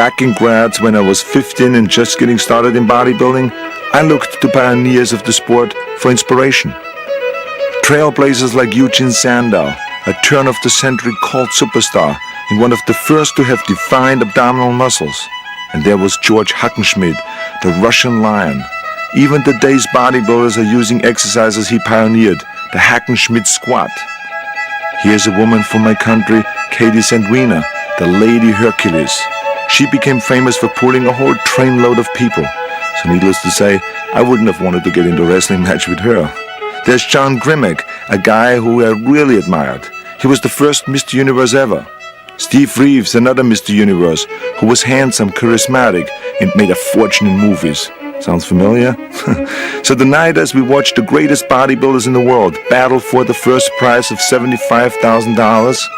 Back in grads when I was 15 and just getting started in bodybuilding, I looked to pioneers of the sport for inspiration. Trailblazers like Eugene Sandow, a turn-of-the-century cult superstar and one of the first to have defined abdominal muscles. And there was George Hackenschmidt, the Russian lion. Even today's bodybuilders are using exercises he pioneered, the Hackenschmidt squat. Here's a woman from my country, Katie St. Wiener, the Lady Hercules. She became famous for pulling a whole trainload of people. So needless to say, I wouldn't have wanted to get into a wrestling match with her. There's John Grimmick, a guy who I really admired. He was the first Mr. Universe ever. Steve Reeves, another Mr. Universe, who was handsome, charismatic, and made a fortune in movies. Sounds familiar? So tonight, as we watch the greatest bodybuilders in the world battle for the first prize of $75,000,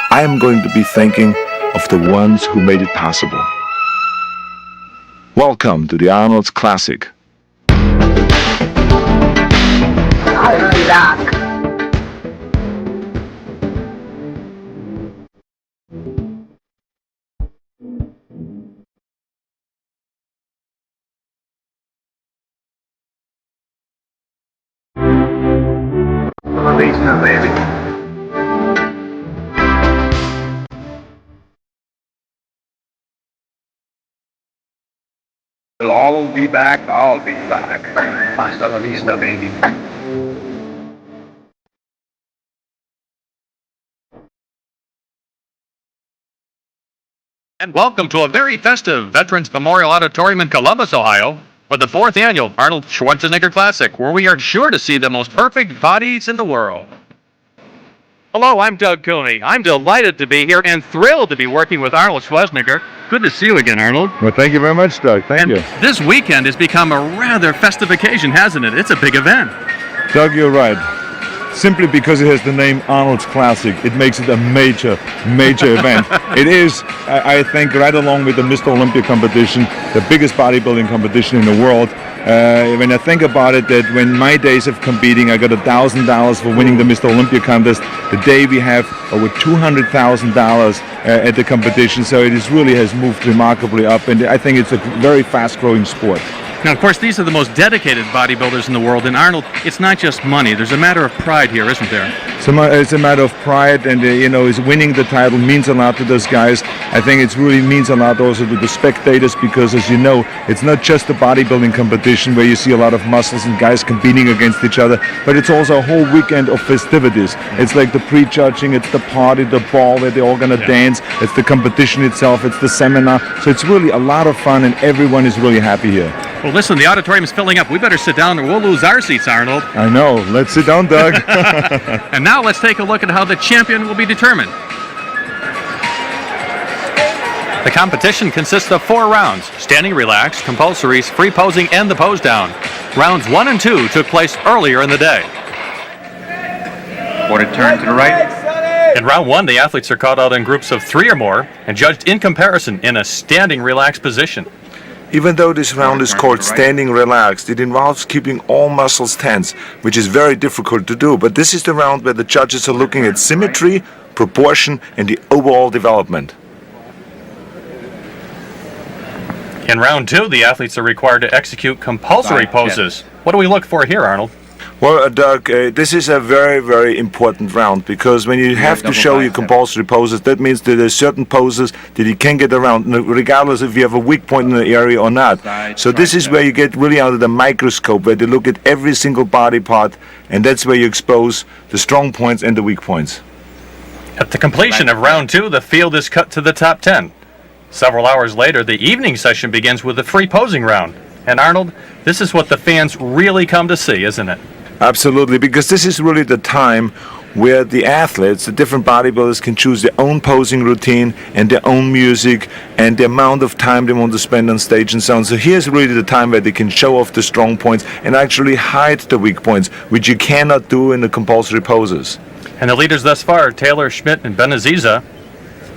I am going to be thinking of the ones who made it possible. Welcome to the Arnold's Classic. Baby. We'll all be back, I'll be back. Hasta la vista, baby. And welcome to a very festive Veterans Memorial Auditorium in Columbus, Ohio, for the 4th annual Arnold Schwarzenegger Classic, where we are sure to see the most perfect bodies in the world. Hello, I'm Doug Cooney. I'm delighted to be here and thrilled to be working with Arnold Schwarzenegger. Good to see you again, Arnold. Well, thank you very much, Doug. Thank you. This weekend has become a rather festive occasion, hasn't it? It's a big event. Doug, you're right. Simply because it has the name Arnold's Classic, it makes it a major event. It is, I think, right along with the Mr. Olympia competition, the biggest bodybuilding competition in the world. When I think about it, that when my days of competing, I got $1,000 for winning the Mr. Olympia contest. Today we have over $200,000 at the competition, so it really has moved remarkably up, and I think it's a very fast-growing sport. Now, of course, these are the most dedicated bodybuilders in the world, and Arnold, it's not just money. There's a matter of pride here, isn't there? It's a matter of pride, and is winning the title means a lot to those guys. I think it really means a lot also to the spectators, because as you know, it's not just a bodybuilding competition where you see a lot of muscles and guys competing against each other, but it's also a whole weekend of festivities. It's like the pre-judging, it's the party, the ball where they're all gonna dance, it's the competition itself, it's the seminar. So it's really a lot of fun, and everyone is really happy here. Well, listen, the auditorium is filling up. We better sit down or we'll lose our seats, Arnold. I know. Let's sit down, Doug. And now let's take a look at how the champion will be determined. The competition consists of 4 rounds: standing relaxed, compulsories, free posing, and the pose down. Rounds 1 and 2 took place earlier in the day. Quarter turn to the right. In round 1, the athletes are called out in groups of 3 or more and judged in comparison in a standing relaxed position. Even though this round is called standing relaxed, it involves keeping all muscles tense, which is very difficult to do. But this is the round where the judges are looking at symmetry, proportion, and the overall development. In round 2, the athletes are required to execute compulsory poses. What do we look for here, Arnold? Well, Doug, this is a very important round, because when you have to show your compulsory poses, that means that there's certain poses that you can get around, regardless if you have a weak point in the area or not. So this is where you get really under the microscope, where they look at every single body part, and that's where you expose the strong points and the weak points. At the completion of round 2, the field is cut to the top 10. Several hours later, the evening session begins with the free posing round. And Arnold, this is what the fans really come to see, isn't it? Absolutely, because this is really the time where the athletes, the different bodybuilders, can choose their own posing routine and their own music and the amount of time they want to spend on stage and so on. So here's really the time where they can show off the strong points and actually hide the weak points, which you cannot do in the compulsory poses. And the leaders thus far are Taylor, Schmidt, and Benaziza.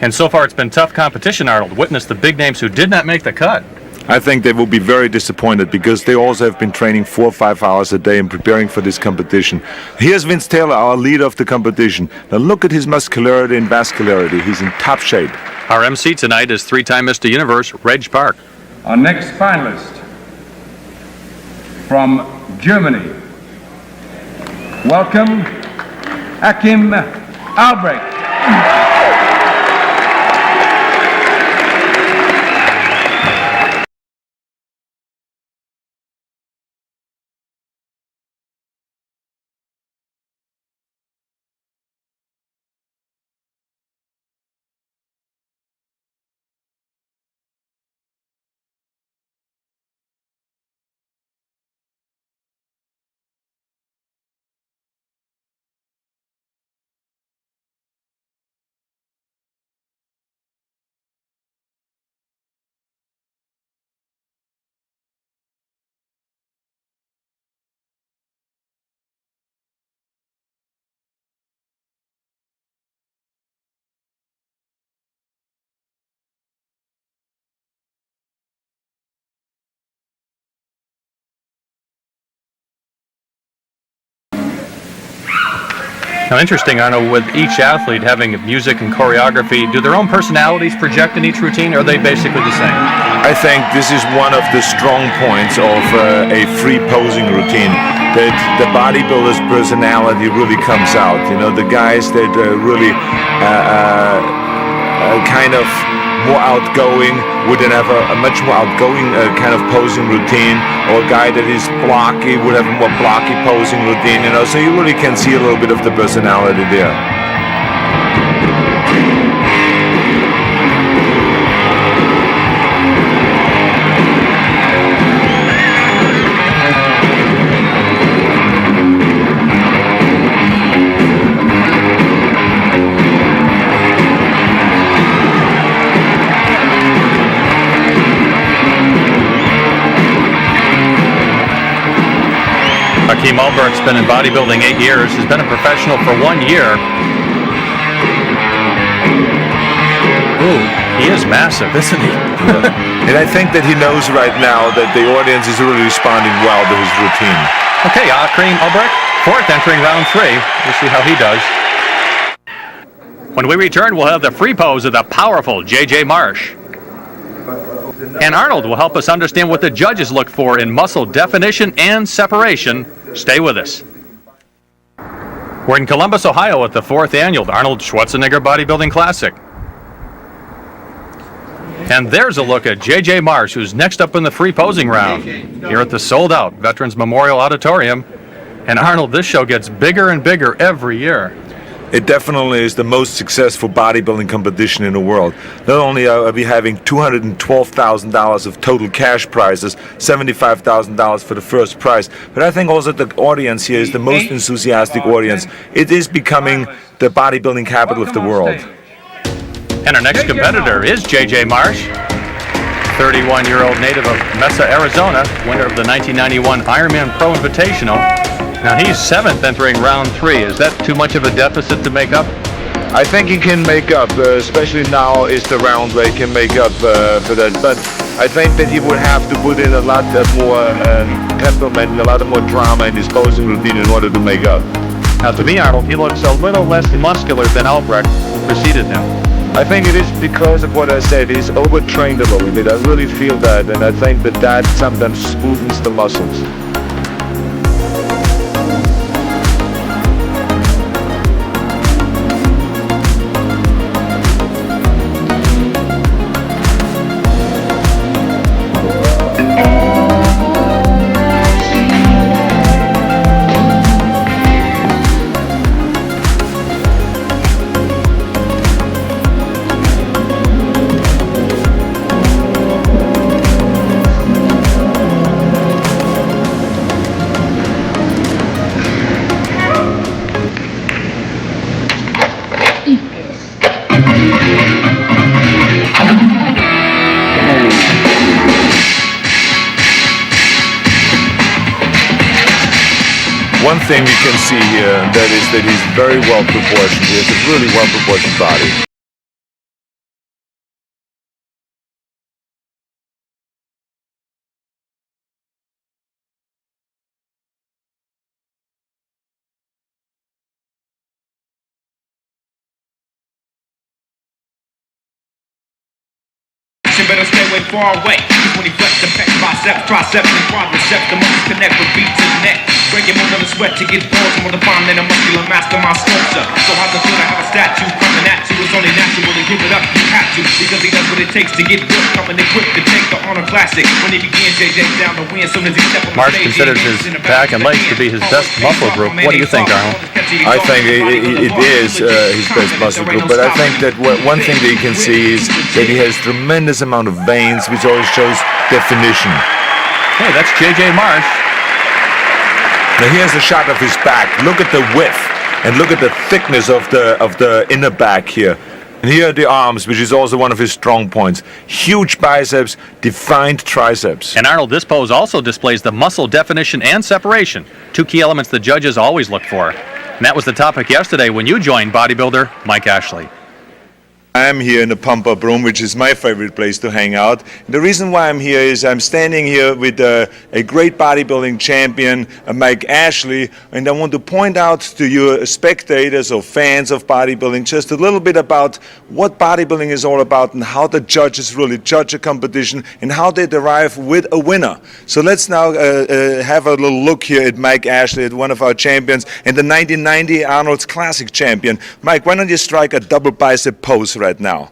And so far it's been tough competition, Arnold. Witness the big names who did not make the cut. I think they will be very disappointed, because they also have been training 4 or 5 hours a day and preparing for this competition. Here's Vince Taylor, our leader of the competition. Now look at his muscularity and vascularity. He's in top shape. Our MC tonight is three-time Mr. Universe, Reg Park. Our next finalist from Germany. Welcome, Achim Albrecht. Now, interesting, Arnold, with each athlete having music and choreography, do their own personalities project in each routine, or are they basically the same? I think this is one of the strong points of a free posing routine, that the bodybuilder's personality really comes out. You know, the guys that really kind of more outgoing would then have a much more outgoing kind of posing routine, or a guy that is blocky would have a more blocky posing routine, you know, so you really can see a little bit of the personality there. Achim Albrecht's been in bodybuilding 8 years, has been a professional for 1 year. Ooh, he is massive, isn't he? And I think that he knows right now that the audience is really responding well to his routine. Okay, Achim Albrecht, fourth entering round 3. We'll see how he does. When we return, we'll have the free pose of the powerful J.J. Marsh. And Arnold will help us understand what the judges look for in muscle definition and separation. Stay with us. We're in Columbus, Ohio at the 4th annual Arnold Schwarzenegger Bodybuilding Classic. And there's a look at J.J. Marsh, who's next up in the free posing round here at the sold-out Veterans Memorial Auditorium. And Arnold, this show gets bigger and bigger every year. It definitely is the most successful bodybuilding competition in the world. Not only are we having $212,000 of total cash prizes, $75,000 for the first prize, but I think also the audience here is the most enthusiastic audience. It is becoming the bodybuilding capital of the world. And our next competitor is J.J. Marsh, 31-year-old native of Mesa, Arizona, winner of the 1991 Ironman Pro Invitational. Now he's 7th entering round 3. Is that too much of a deficit to make up? I think he can make up, especially now is the round where he can make up for that. But I think that he would have to put in a lot more temperament, a lot more drama in his posing routine in order to make up. Now to me, Arnold, he looks a little less muscular than Albrecht, who preceded him. I think it is because of what I said. He's overtrained a little bit. I really feel that, and I think that sometimes smoothens the muscles. One thing we can see here, and that is that he's very well proportioned. He has a really well proportioned body. better stay way far away. When he flex the pecs, biceps, triceps, and quadriceps, the muscles connect with beats and neck. Breaking more than a sweat to get balls, more defined than a muscular master, my sculpture. So how's it feel to have a statue coming at you? It's only natural to give it up, you have to, because he does what it takes to get good. Coming equipped to take the Arnold Classic. When he begins, JJ's down to win. Soon as he steps on the Marsh stage, considers his back and legs to be his best muscle group. What do you think, Arnold? I think it is his best muscle group, but I think that one thing that you can see is that he has tremendous amount of veins, which always shows definition. Hey, that's JJ Marsh. Now here's a shot of his back. Look at the width and look at the thickness of the inner back here. And here are the arms, which is also one of his strong points. Huge biceps, defined triceps. And Arnold, this pose also displays the muscle definition and separation, two key elements the judges always look for. And that was the topic yesterday when you joined bodybuilder Mike Ashley. I'm here in the pump-up room, which is my favorite place to hang out. The reason why I'm here is I'm standing here with a great bodybuilding champion, Mike Ashley, and I want to point out to you spectators or fans of bodybuilding just a little bit about what bodybuilding is all about and how the judges really judge a competition and how they derive with a winner. So let's now have a little look here at Mike Ashley, at one of our champions, and the 1990 Arnold's Classic champion. Mike, why don't you strike a double bicep pose right now?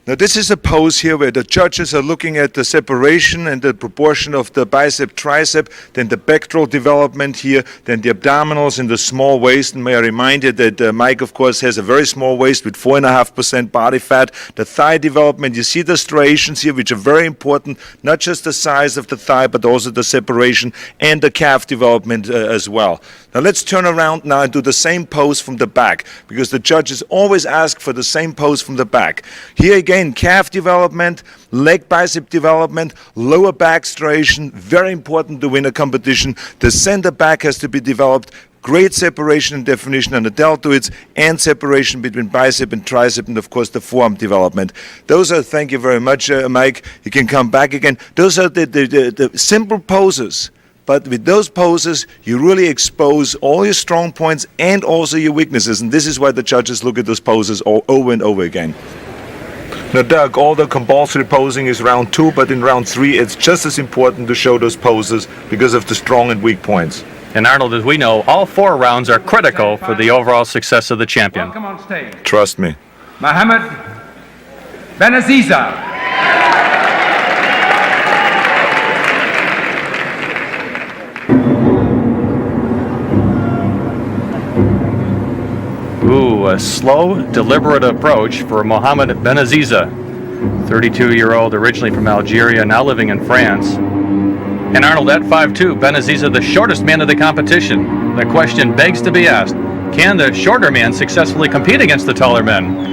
Now this is a pose here where the judges are looking at the separation and the proportion of the bicep tricep, then the pectoral development here, then the abdominals and the small waist. And may I remind you that Mike, of course, has a very small waist with 4.5% body fat. The thigh development, you see the striations here, which are very important, not just the size of the thigh, but also the separation and the calf development as well. Now let's turn around now and do the same pose from the back, because the judges always ask for the same pose from the back. Here again, calf development, leg bicep development, lower back striation, very important to win a competition. The center back has to be developed, great separation and definition on the deltoids, and separation between bicep and tricep, and of course the forearm development. Those are, thank you very much, Mike. You can come back again. Those are the simple poses. But with those poses, you really expose all your strong points and also your weaknesses. And this is why the judges look at those poses over and over again. Now, Doug, all the compulsory posing is round 2, but in round 3, it's just as important to show those poses because of the strong and weak points. And Arnold, as we know, all 4 rounds are critical for the overall success of the champion. Welcome on stage, Trust me. Mohammed Benaziza. Ooh, a slow, deliberate approach for Mohammed Benaziza, 32-year-old, originally from Algeria, now living in France. And Arnold, at 5'2", Benaziza, the shortest man of the competition. The question begs to be asked, can the shorter man successfully compete against the taller men?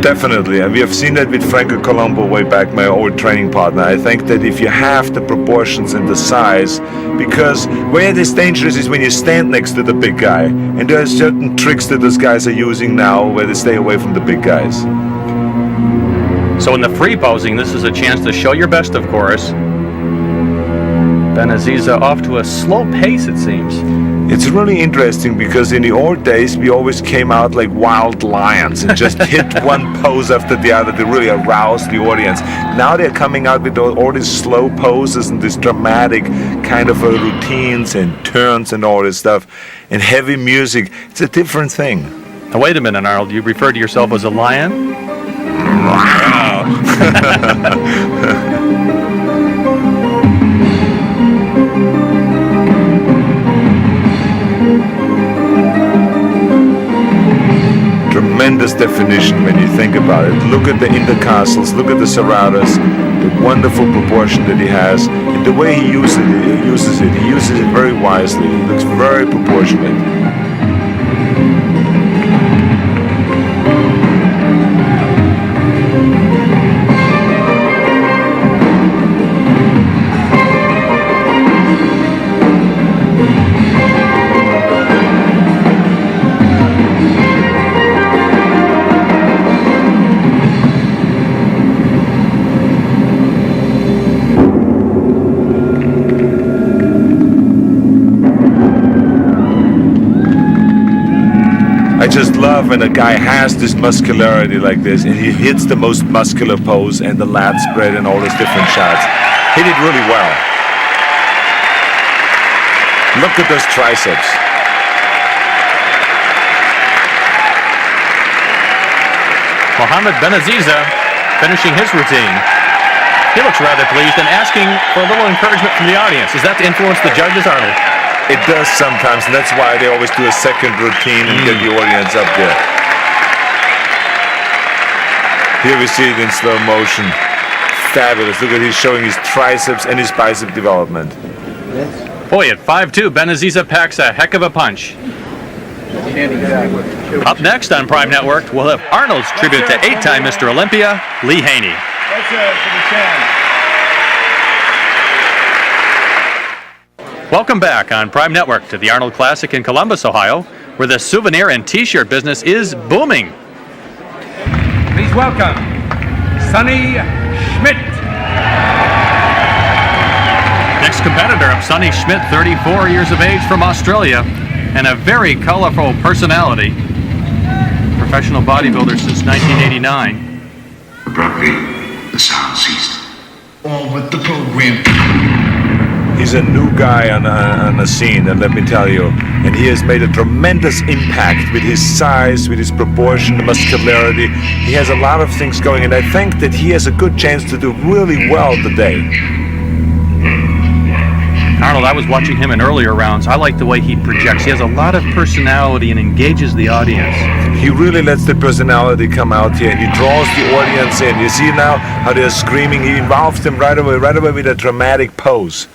Definitely, and we have seen that with Franco Colombo way back, my old training partner. I think that if you have the proportions and the size, because where it is dangerous is when you stand next to the big guy, and there are certain tricks that those guys are using now where they stay away from the big guys. So in the free posing, this is a chance to show your best, of course. Benaziza off to a slow pace, it seems. It's really interesting because in the old days we always came out like wild lions and just hit one pose after the other to really arouse the audience. Now they're coming out with all these slow poses and these dramatic kind of routines and turns and all this stuff and heavy music. It's a different thing. Now wait a minute, Arnold, you refer to yourself as a lion? Tremendous definition when you think about it. Look at the intercostals, look at the serratus, the wonderful proportion that he has, and the way he uses it very wisely. It looks very proportionate. I just love when a guy has this muscularity like this and he hits the most muscular pose and the lat spread and all those different shots. He did really well. Look at those triceps. Mohamed Benaziza finishing his routine. He looks rather pleased and asking for a little encouragement from the audience. Is that to influence the judges, Arnold? It does sometimes, and that's why they always do a second routine and get the audience up there. Here we see it in slow motion. Fabulous. Look at he's showing his triceps and his bicep development. Boy, at 5'2", Benaziza packs a heck of a punch. Up next on Prime Network, we'll have Arnold's tribute to 8-time Mr. Olympia, Lee Haney. Welcome back on Prime Network to the Arnold Classic in Columbus, Ohio, where the souvenir and t-shirt business is booming. Please welcome Sonny Schmidt. Next competitor of Sonny Schmidt, 34 years of age, from Australia, and a very colorful personality. Professional bodybuilder since 1989. Abruptly, the sound ceased. All with the program. He's a new guy on the scene, and let me tell you, and he has made a tremendous impact with his size, with his proportion, the muscularity. He has a lot of things going, and I think that he has a good chance to do really well today. Arnold, I was watching him in earlier rounds. I like the way he projects. He has a lot of personality and engages the audience. He really lets the personality come out here, and he draws the audience in. You see now how they're screaming. He involves them right away with a dramatic pose.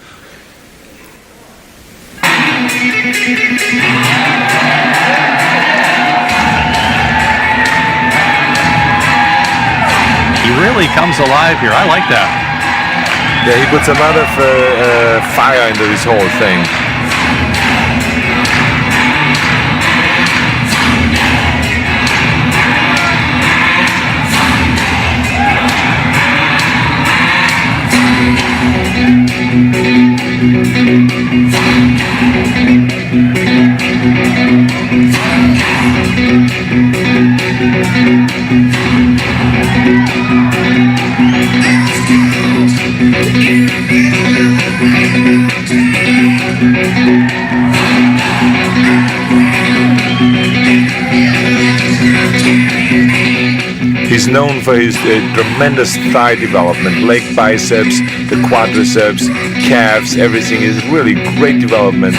He really comes alive here. I like that. Yeah, he puts a lot of fire into this whole thing. He's known for his tremendous thigh development, leg biceps, the quadriceps, calves, everything is really great development.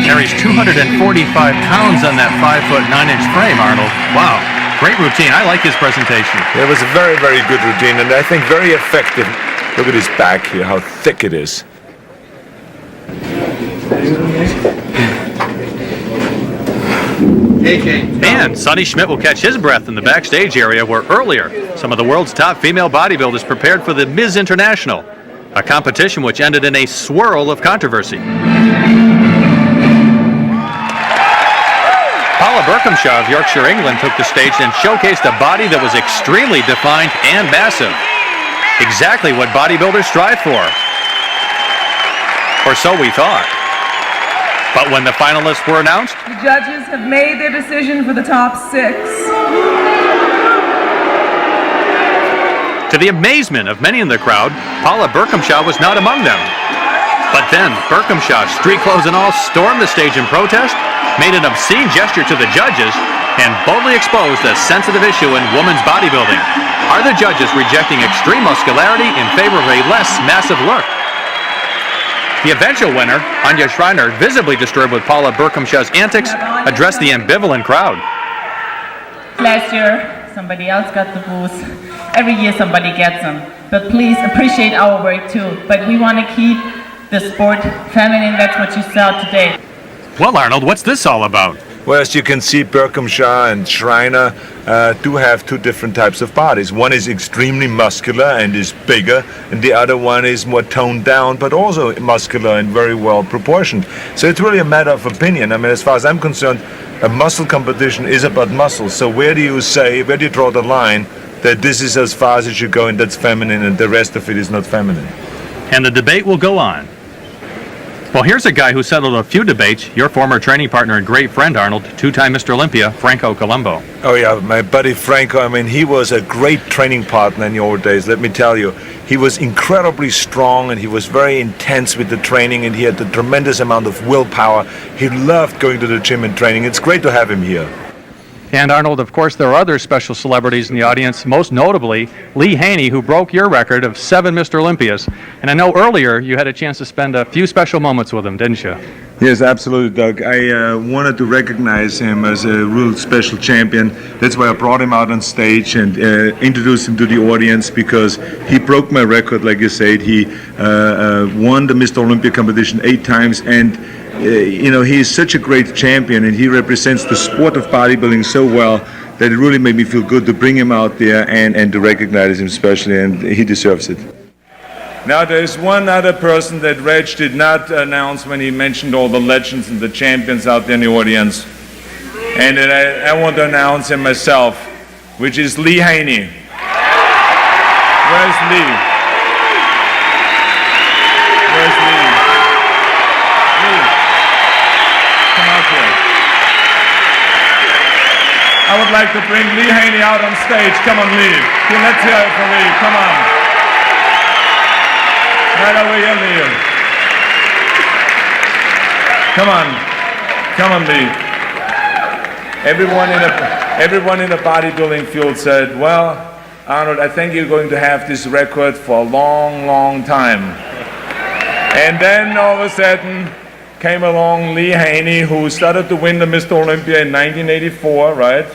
Carries 245 pounds on that 5'9" frame, Arnold. Wow, great routine. I like his presentation. It was a very, very good routine, and I think very effective. Look at his back here, how thick it is. And Sonny Schmidt will catch his breath in the backstage area where earlier some of the world's top female bodybuilders prepared for the Ms. International, a competition which ended in a swirl of controversy. Paula Berkhamshaw of Yorkshire, England took the stage and showcased a body that was extremely defined and massive. Exactly what bodybuilders strive for. Or so we thought. But when the finalists were announced, the judges have made their decision for the top 6. To the amazement of many in the crowd, Paula Berkhamshaw was not among them. But then, Berkhamshaw, street clothes and all, stormed the stage in protest, made an obscene gesture to the judges, and boldly exposed a sensitive issue in women's bodybuilding. Are the judges rejecting extreme muscularity in favor of a less massive look? The eventual winner, Anya Schreiner, visibly disturbed with Paula Berkhamshaw's antics, addressed the ambivalent crowd. Last year, somebody else got the boost. Every year somebody gets them. But please appreciate our work too. But we want to keep the sport feminine. That's what you saw today. Well, Arnold, what's this all about? Well, as you can see, Berkhamshaw and Schreiner do have two different types of bodies. One is extremely muscular and is bigger, and the other one is more toned down, but also muscular and very well proportioned. So it's really a matter of opinion. I mean, as far as I'm concerned, a muscle competition is about muscles. So where do you draw the line that this is as far as it should go and that's feminine and the rest of it is not feminine? And the debate will go on. Well, here's a guy who settled a few debates. Your former training partner and great friend, Arnold, two-time Mr. Olympia, Franco Colombo. Oh yeah, my buddy Franco, I mean, he was a great training partner in the old days, let me tell you. He was incredibly strong and he was very intense with the training and he had a tremendous amount of willpower. He loved going to the gym and training. It's great to have him here. And Arnold, of course, there are other special celebrities in the audience, most notably Lee Haney, who broke your record of 7 Mr. Olympias. And I know earlier you had a chance to spend a few special moments with him, didn't you? Yes, absolutely, Doug. I wanted to recognize him as a real special champion. That's why I brought him out on stage and introduced him to the audience, because he broke my record, like you said. He won the Mr. Olympia competition 8 times, and he is such a great champion, and he represents the sport of bodybuilding so well that it really made me feel good to bring him out there and to recognize him especially, and he deserves it. Now there's one other person that Reg did not announce when he mentioned all the legends and the champions out there in the audience, and I want to announce him myself, which is Lee Haney. Where's Lee? Where's Lee? Lee, come out here. I would like to bring Lee Haney out on stage. Come on, Lee. Okay, let's hear it for Lee. Come on. Right over here, Lee. Come on, Lee. Everyone in the bodybuilding field said, well, Arnold, I think you're going to have this record for a long, long time. And then all of a sudden came along Lee Haney, who started to win the Mr. Olympia in 1984, right?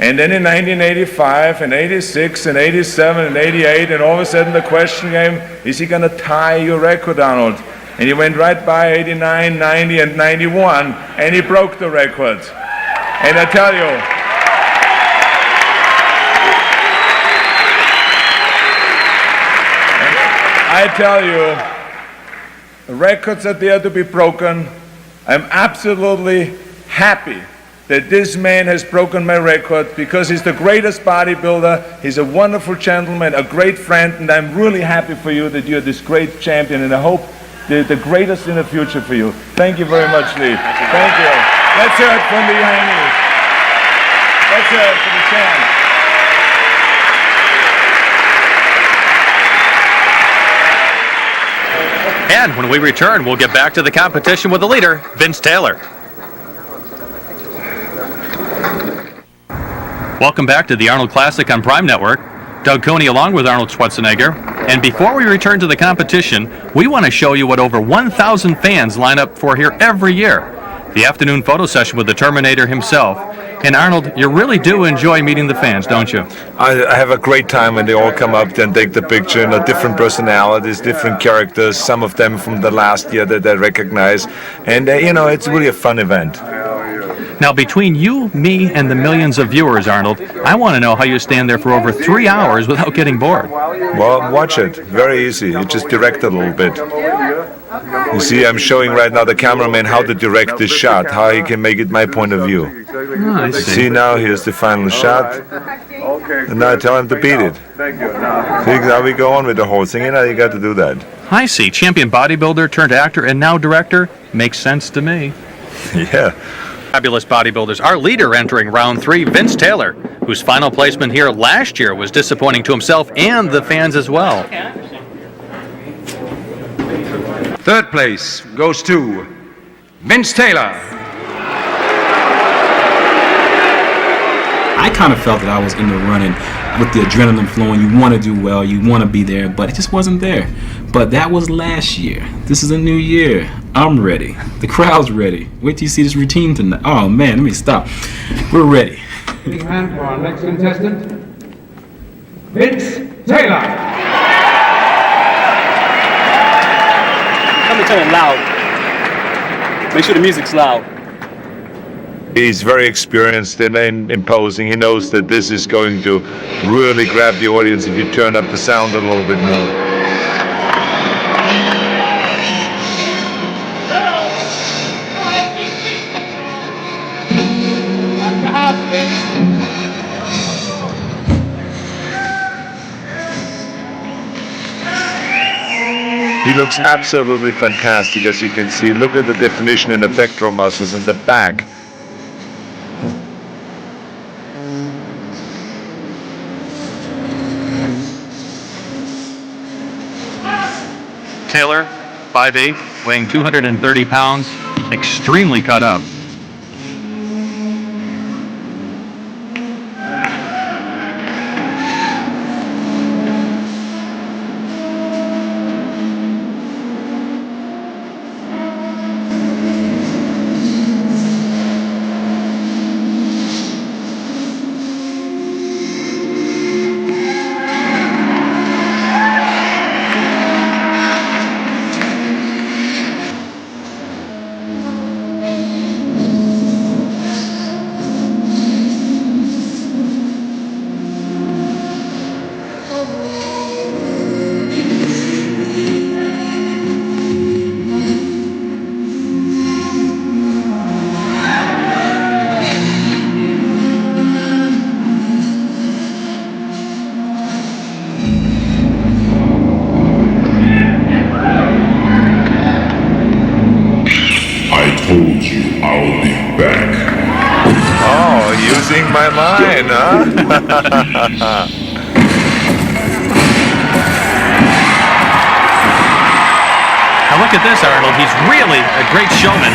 And then in 1985 and 86 and 87 and 88, and all of a sudden the question came, is he going to tie your record, Arnold? And he went right by 89, 90, and 91, and he broke the record. And I tell you, records are there to be broken. I'm absolutely happy that this man has broken my record, because he's the greatest bodybuilder, he's a wonderful gentleman, a great friend, and I'm really happy for you that you're this great champion, and I hope the greatest in the future for you. Thank you very much, Lee. Thank you. Let's hear it from Lee Haney. Let's hear it for the champ. And when we return, we'll get back to the competition with the leader, Vince Taylor. Welcome back to the Arnold Classic on Prime Network. Doug Cooney along with Arnold Schwarzenegger. And before we return to the competition, we want to show you what over 1,000 fans line up for here every year. The afternoon photo session with the Terminator himself. And Arnold, you really do enjoy meeting the fans, don't you? I have a great time when they all come up and take the picture, and different personalities, different characters, some of them from the last year that I recognize. And, it's really a fun event. Now, between you, me, and the millions of viewers, Arnold, I want to know how you stand there for over 3 hours without getting bored. Well, watch it. Very easy. You just direct it a little bit. You see, I'm showing right now the cameraman how to direct this shot, how he can make it my point of view. Oh, I see. See now, here's the final shot. And now I tell him to beat it. See how we go on with the whole thing. You got to do that. I see. Champion bodybuilder turned actor and now director. Makes sense to me. Yeah. Fabulous bodybuilders. Our leader entering round 3, Vince Taylor, whose final placement here last year was disappointing to himself and the fans as well. Third place goes to Vince Taylor. I kind of felt that I was in the running with the adrenaline flowing. You want to do well, you want to be there, but it just wasn't there. But that was last year. This is a new year. I'm ready. The crowd's ready. Wait till you see this routine tonight. Oh man, let me stop. We're ready. Big hand for our next contestant, Vince Taylor. Turn it loud. Make sure the music's loud. He's very experienced and imposing. He knows that this is going to really grab the audience if you turn up the sound a little bit more. He looks absolutely fantastic, as you can see. Look at the definition in the pectoral muscles in the back. Taylor, 5'8", weighing 230 pounds, extremely cut up. Told you I'll be back. Oh, using my line, huh? Now look at this, Arnold. He's really a great showman.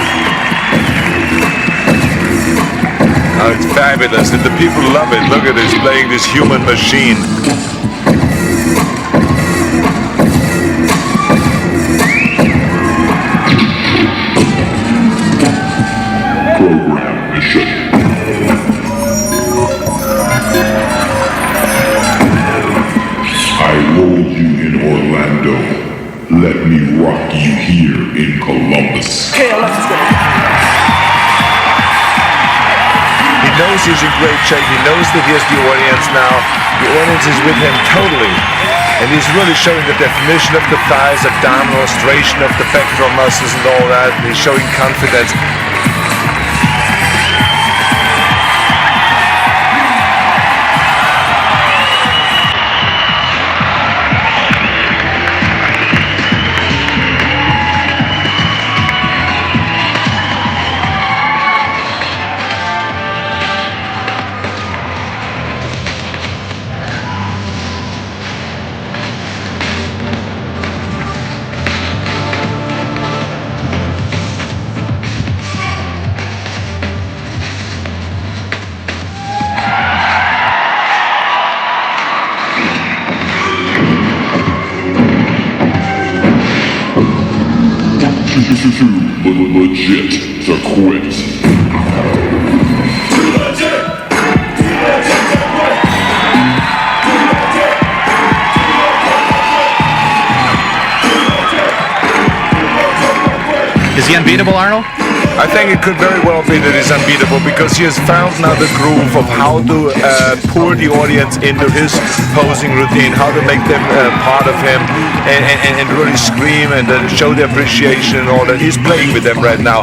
Oh, it's fabulous, and the people love it. Look at this, playing this human machine. Program mission. I rolled you in Orlando. Let me rock you here in Columbus. He knows he's in great shape. He knows that he has the audience now. The audience is with him totally. And he's really showing the definition of the thighs, abdominal illustration of the pectoral muscles and all that. And he's showing confidence. Legit to quit. Is he unbeatable, Arnold? I think it could very well be that he's unbeatable because he has found now the groove of how to pour the audience into his posing routine, how to make them part of him and really scream and show their appreciation and all that. He's playing with them right now.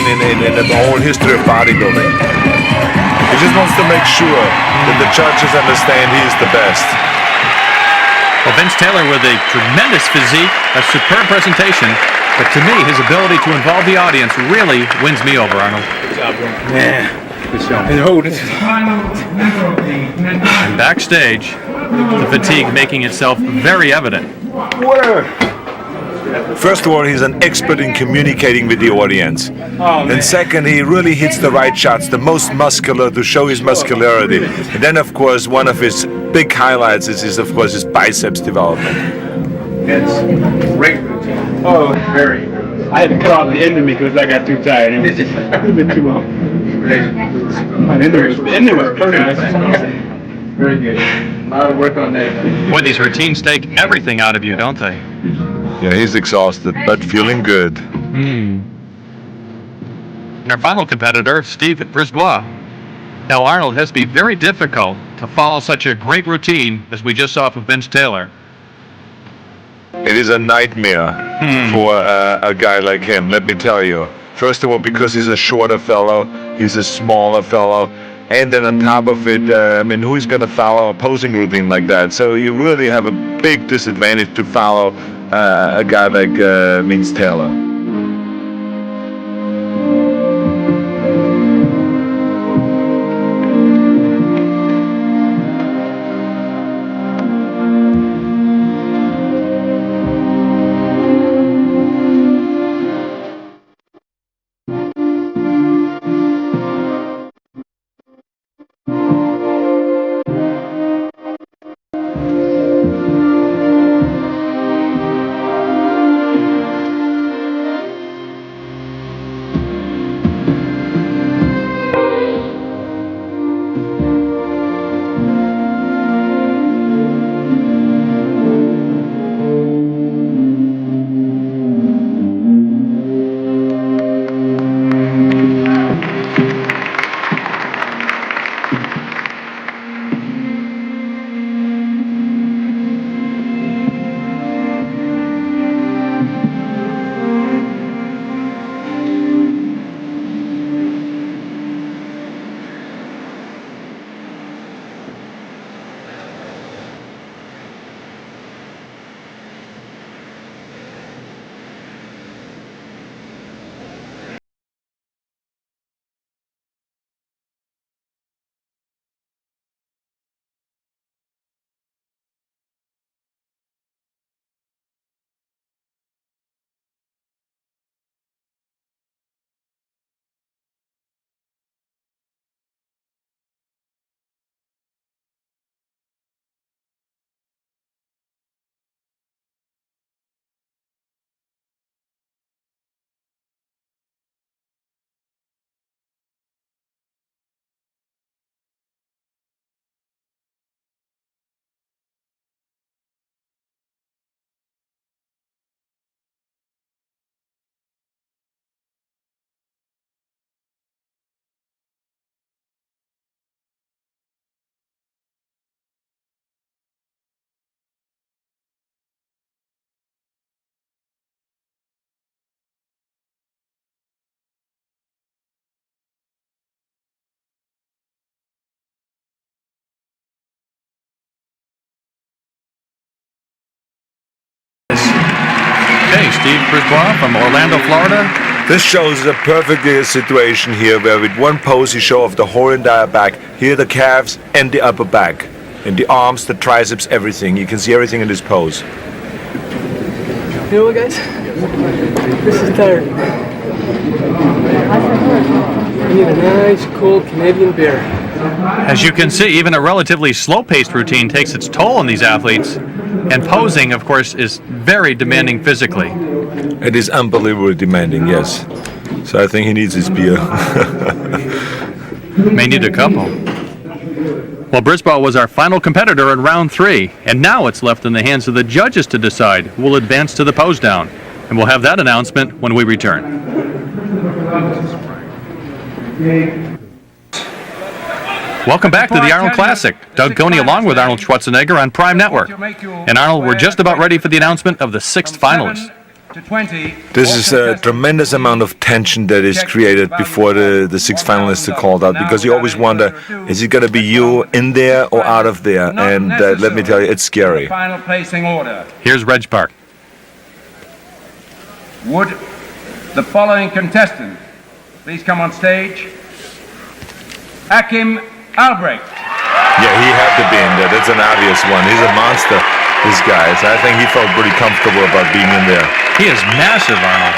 In the whole history of bodybuilding. He just wants to make sure that the judges understand he is the best. Well, Vince Taylor with a tremendous physique, a superb presentation, but to me, his ability to involve the audience really wins me over, Arnold. Good job, bro. Man. And backstage, the fatigue making itself very evident. First of all, he's an expert in communicating with the audience. And second, he really hits the right shots, the most muscular to show his muscularity. And then, of course, one of his big highlights is of course, his biceps development. It's great routine. Oh, very. I had to cut off the end of me because I got too tired. It was a bit too long. The end was perfect. Very good. A lot of work on that. Boy, these routines take everything out of you, don't they? Yeah, he's exhausted, but feeling good. And our final competitor, Steve Brisbois. Now, Arnold, has to be very difficult to follow such a great routine as we just saw from Vince Taylor. It is a nightmare for a guy like him, let me tell you. First of all, because he's a shorter fellow, he's a smaller fellow, and then on top of it, who's going to follow a posing routine like that? So you really have a big disadvantage to follow a guy like Vince Taylor. Okay, Steve Brisbois from Orlando, Florida. This shows a perfect situation here where with one pose you show off the whole entire back. Here the calves and the upper back. And the arms, the triceps, everything. You can see everything in this pose. You know what, guys? This is tired. I need a nice, cold Canadian beer. As you can see, even a relatively slow-paced routine takes its toll on these athletes. And posing, of course, is very demanding physically. It is unbelievably demanding, yes. So I think he needs his beer. May need a couple. Well, Brisbois was our final competitor in round 3, and now it's left in the hands of the judges to decide who will advance to the pose down. And we'll have that announcement when we return. Welcome back to the Arnold Classic. Doug Coney along with Arnold Schwarzenegger on Prime Network. And Arnold, we're just about ready for the announcement of the 6th finalist. This is a tremendous amount of tension that is created before the 6 finalists are called out, because you always wonder, is it going to be you in there or out of there? And let me tell you, it's scary. Final placing order. Here's Reg Park. Would the following contestant please come on stage? Hakim Albrecht. Yeah, he had to be in there. That's an obvious one. He's a monster, this guy. So I think he felt pretty comfortable about being in there. He is massive, Arnold.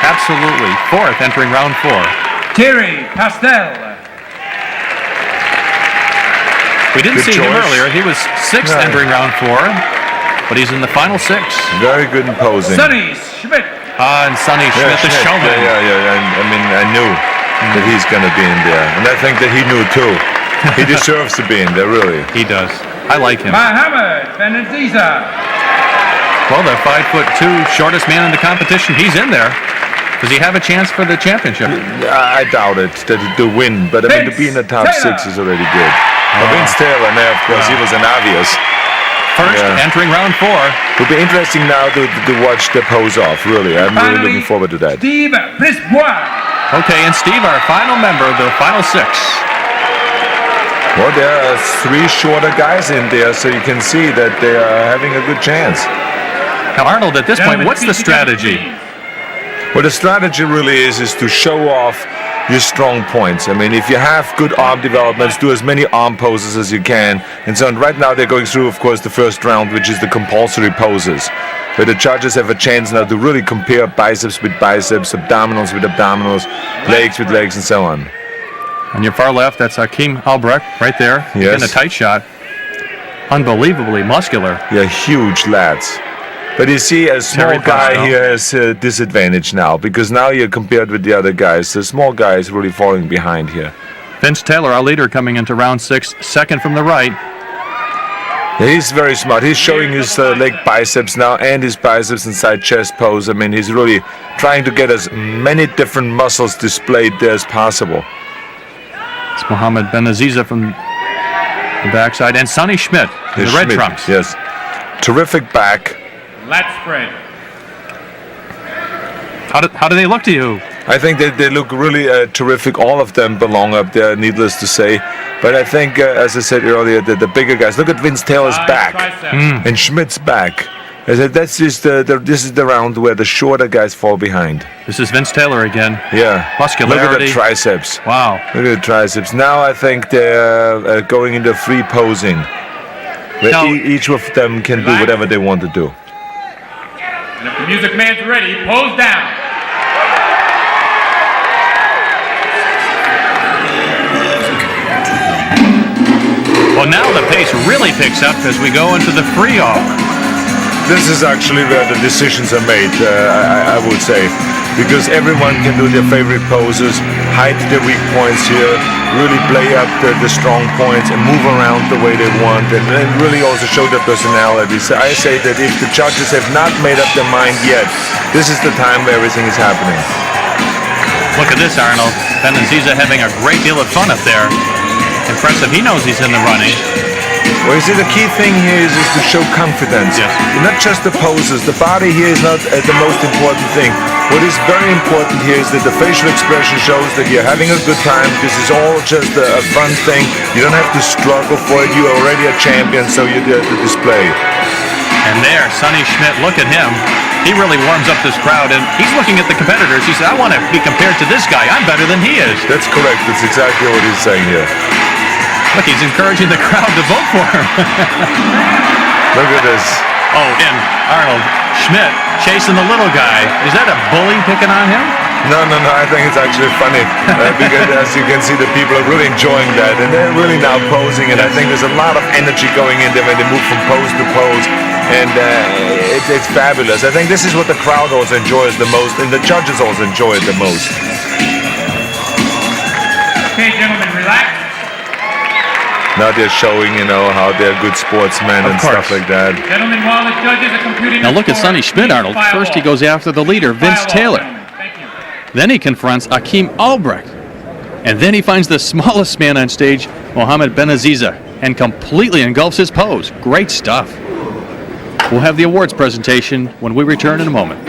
Absolutely. Fourth entering round 4. Thierry Pastel. We didn't Good see him choice. earlier. He was 6th Yeah. entering round 4, but he's in the final 6. Very good in posing. Sonny Schmidt. And Sonny Schmidt, the Schmidt. showman. Yeah. I mean, I knew that he's going to be in there. And I think that he knew too. He deserves to be in there, really. He does. I like him. Mohamed Benaziza. Well, the 5'2", shortest man in the competition, he's in there. Does he have a chance for the championship? I doubt it, that to win. But I mean, to be in the top Taylor. 6 is already good. Vince Taylor, now, of course, he was an obvious. First entering round 4. It'll be interesting now to watch the pose off, really. I'm really looking forward to that. Steve Brisbois. Okay, and Steve, our final member of the final 6. Well, there are 3 shorter guys in there, so you can see that they are having a good chance. Now, Arnold, at this point, what's the strategy? Well, the strategy really is to show off your strong points. I mean, if you have good arm developments, do as many arm poses as you can. And so right now they're going through, of course, the first round, which is the compulsory poses, where the judges have a chance now to really compare biceps with biceps, abdominals with abdominals, legs with legs, and so on. On your far left, that's Hakim Albrecht right there. Yes. In a tight shot. Unbelievably muscular. Yeah, huge lads. But you see, a small Terry guy Pastel. here has a disadvantage now, because now you're compared with the other guys. The small guy is really falling behind here. Vince Taylor, our leader, coming into round 6, second from the right. Yeah, he's very smart. He's showing his leg biceps now and his biceps and side chest pose. I mean, he's really trying to get as many different muscles displayed there as possible. It's Mohamed Benaziza from the backside. And Sonny Schmidt in the red Schmidt, trunks. Yes. Terrific back. Lat spread. How do they look to you? I think they look really terrific. All of them belong up there, needless to say. But I think, as I said earlier, the bigger guys. Look at Vince Taylor's back and Schmidt's back. I said that's just this is the round where the shorter guys fall behind. This is Vince Taylor again. Yeah. Muscularity. Look at the triceps. Wow. Look at the triceps. Now I think they're going into free posing. Where Now- each of them can do whatever they want to do. And if the music man's ready, pose down. Well, now the pace really picks up as we go into the free off. This is actually where the decisions are made, I would say, because everyone can do their favorite poses, hide their weak points here, really play up the strong points and move around the way they want, and really also show their personalities. I say that if the judges have not made up their mind yet, this is the time where everything is happening. Look at this, Arnold. Benaziza having a great deal of fun up there. Impressive. He knows he's in the running. Well, you see, the key thing here is to show confidence. Yes. Not just the poses. The body here is not the most important thing. What is very important here is that the facial expression shows that you're having a good time. This is all just a fun thing. You don't have to struggle for it. You're already a champion, so you're there to display. And there, Sonny Schmidt, look at him. He really warms up this crowd, and he's looking at the competitors. He said, I want to be compared to this guy. I'm better than he is. That's correct. That's exactly what he's saying here. Look, he's encouraging the crowd to vote for him. Look at this. Oh, and Arnold, Schmidt chasing the little guy. Is that a bully picking on him? No, I think it's actually funny because as you can see, the people are really enjoying that, and they're really now posing, and I think there's a lot of energy going in there when they move from pose to pose, and it's fabulous. I think this is what the crowd also enjoys the most, and the judges also enjoy it the most. Okay, gentlemen, relax. Now they're showing, how they're good sportsmen and stuff like that. Gentlemen, while the judges are computing Now the look at score, Sonny Schmidt, please Arnold. file First he off. goes after the leader, Vince File off, Taylor. gentlemen. Thank you. Then he confronts Hakim Albrecht. And then he finds the smallest man on stage, Mohamed Benaziza, and completely engulfs his pose. Great stuff. We'll have the awards presentation when we return in a moment.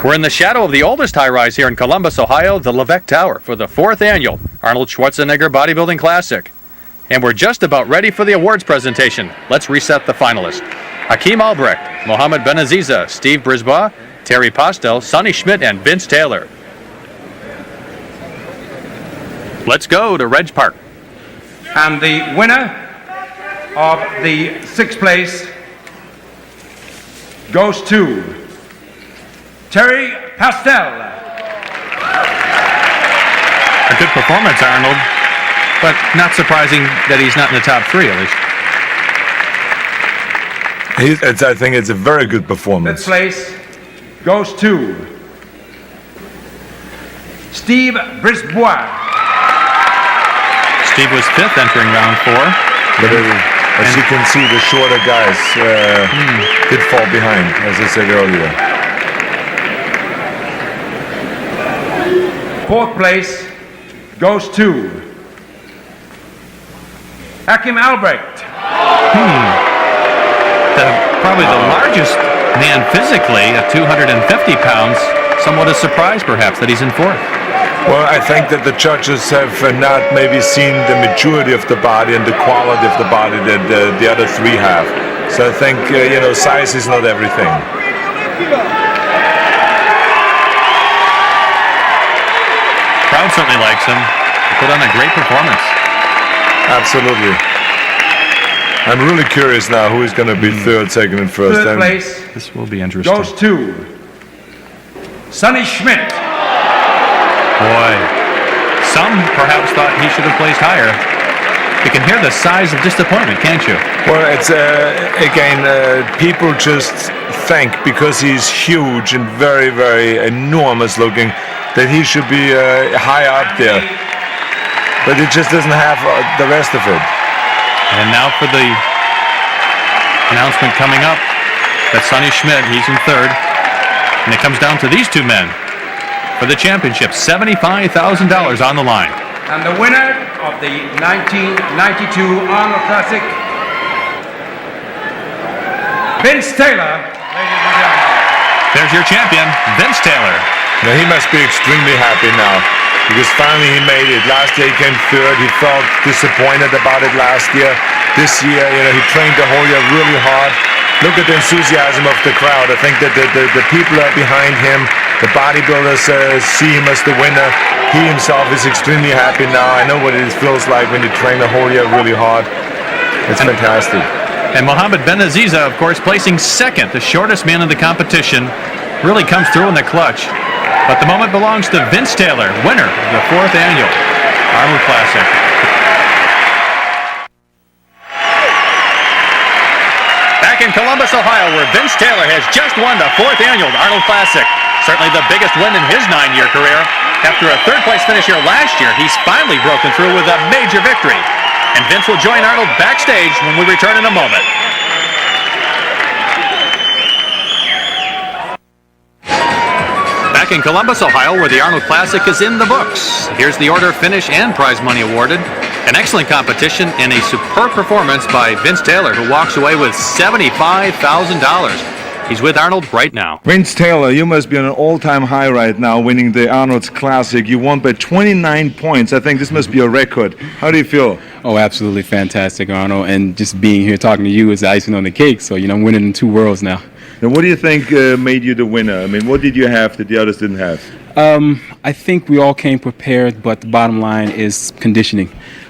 We're in the shadow of the oldest high-rise here in Columbus, Ohio, the Levesque Tower, for the 4th annual Arnold Schwarzenegger Bodybuilding Classic. And we're just about ready for the awards presentation. Let's reset the finalists. Hakim Albrecht, Mohamed Benaziza, Steve Brisbois, Terry Pastel, Sonny Schmidt, and Vince Taylor. Let's go to Reg Park. And the winner of the 6th place goes to Terry Pastel. A good performance, Arnold, but not surprising that he's not in the top 3 at least. I think it's a very good performance. 5th place goes to Steve Brisbois. Steve was 5th entering round 4. But as you can see, the shorter guys did fall behind, as I said earlier. 4th place goes to Hakim Albrecht. Probably the largest man physically at 250 pounds. Somewhat a surprise, perhaps, that he's in 4th. Well, I think that the judges have not maybe seen the maturity of the body and the quality of the body that the other 3 have. So I think, size is not everything. Crowd certainly likes him. He put on a great performance. Absolutely. I'm really curious now who is going to be 3rd, 2nd, and 1st. 3rd place This will be interesting. goes to Sonny Schmidt. Boy, some perhaps thought he should have placed higher. You can hear the size of disappointment, can't you? Well, it's people just think because he's huge and very, very enormous looking that he should be high up there. But it just doesn't have the rest of it. And now for the announcement coming up that Sonny Schmidt, he's in 3rd. And it comes down to these 2 men for the championship, $75,000 on the line. And the winner of the 1992 Arnold Classic, Vince Taylor. Ladies and gentlemen. There's your champion, Vince Taylor. Now he must be extremely happy now because finally he made it. Last year he came 3rd. He felt disappointed about it last year. This year, he trained the whole year really hard. Look at the enthusiasm of the crowd. I think that the people are behind him. The bodybuilders see him as the winner. He himself is extremely happy now. I know what it feels like when you train the whole year really hard. It's fantastic. And Mohammed Benaziza, of course, placing 2nd, the shortest man in the competition, really comes through in the clutch. But the moment belongs to Vince Taylor, winner of the 4th annual Arnold Classic. Back in Columbus, Ohio, where Vince Taylor has just won the 4th annual Arnold Classic. Certainly the biggest win in his 9-year career. After a 3rd-place finish here last year, he's finally broken through with a major victory. And Vince will join Arnold backstage when we return in a moment. Back in Columbus, Ohio, where the Arnold Classic is in the books. Here's the order, finish, and prize money awarded. An excellent competition and a superb performance by Vince Taylor, who walks away with $75,000. He's with Arnold right now. Vince Taylor, you must be on an all-time high right now, winning the Arnold's Classic. You won by 29 points. I think this must be a record. How do you feel? Oh, absolutely fantastic, Arnold. And just being here talking to you is the icing on the cake. So, I'm winning in 2 worlds now. Now, what do you think made you the winner? I mean, what did you have that the others didn't have? I think we all came prepared, but the bottom line is conditioning.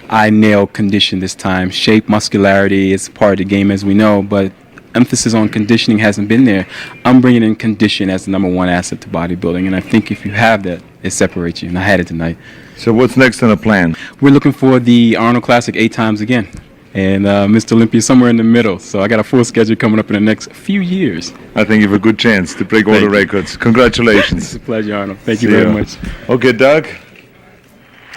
I nailed condition this time. Shape, muscularity is part of the game, as we know, but emphasis on conditioning hasn't been there. I'm bringing in condition as the #1 asset to bodybuilding, and I think if you have that, it separates you, and I had it tonight. So what's next on the plan? We're looking for the Arnold Classic 8 times again, and Mr. Olympia somewhere in the middle, so I got a full schedule coming up in the next few years. I think you have a good chance to break all the records. Congratulations. It's a pleasure, Arnold. Thank you very much. Okay, Doug?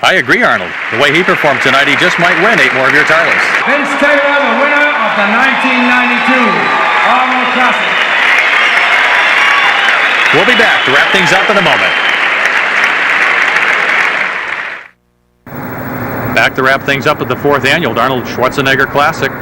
I agree, Arnold. The way he performed tonight, he just might win 8 more of your titles. Vince Taylor, the winner of the 1992 Arnold Classic. We'll be back to wrap things up in a moment. Back to wrap things up at the 4th annual Arnold Schwarzenegger Classic.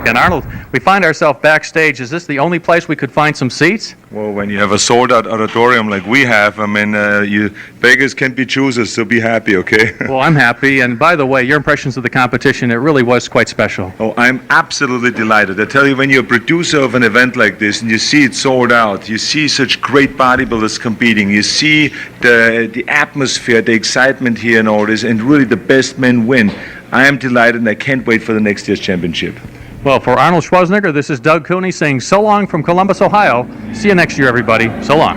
And Arnold, we find ourselves backstage. Is this the only place we could find some seats? Well, when you have a sold-out auditorium like we have, I mean, you beggars can't be choosers, so be happy, okay? Well, I'm happy. And by the way, your impressions of the competition, it really was quite special. Oh, I'm absolutely delighted. I tell you, when you're a producer of an event like this and you see it sold out, you see such great bodybuilders competing, you see the atmosphere, the excitement here and all this, and really the best men win. I am delighted and I can't wait for the next year's championship. Well, for Arnold Schwarzenegger, this is Doug Cooney saying so long from Columbus, Ohio. See you next year, everybody. So long.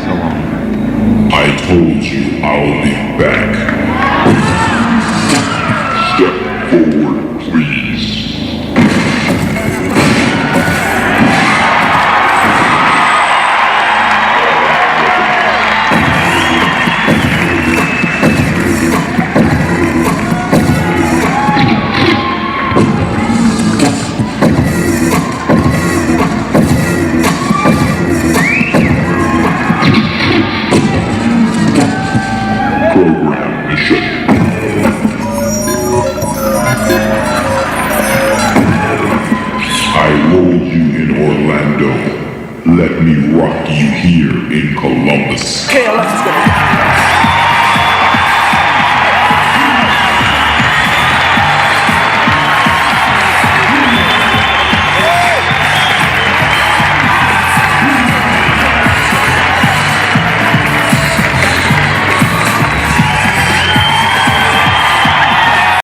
So long. I told you I'll be back. Step forward, please. Program mission. I rolled you in Orlando. Let me rock you here in Columbus. KLF is gonna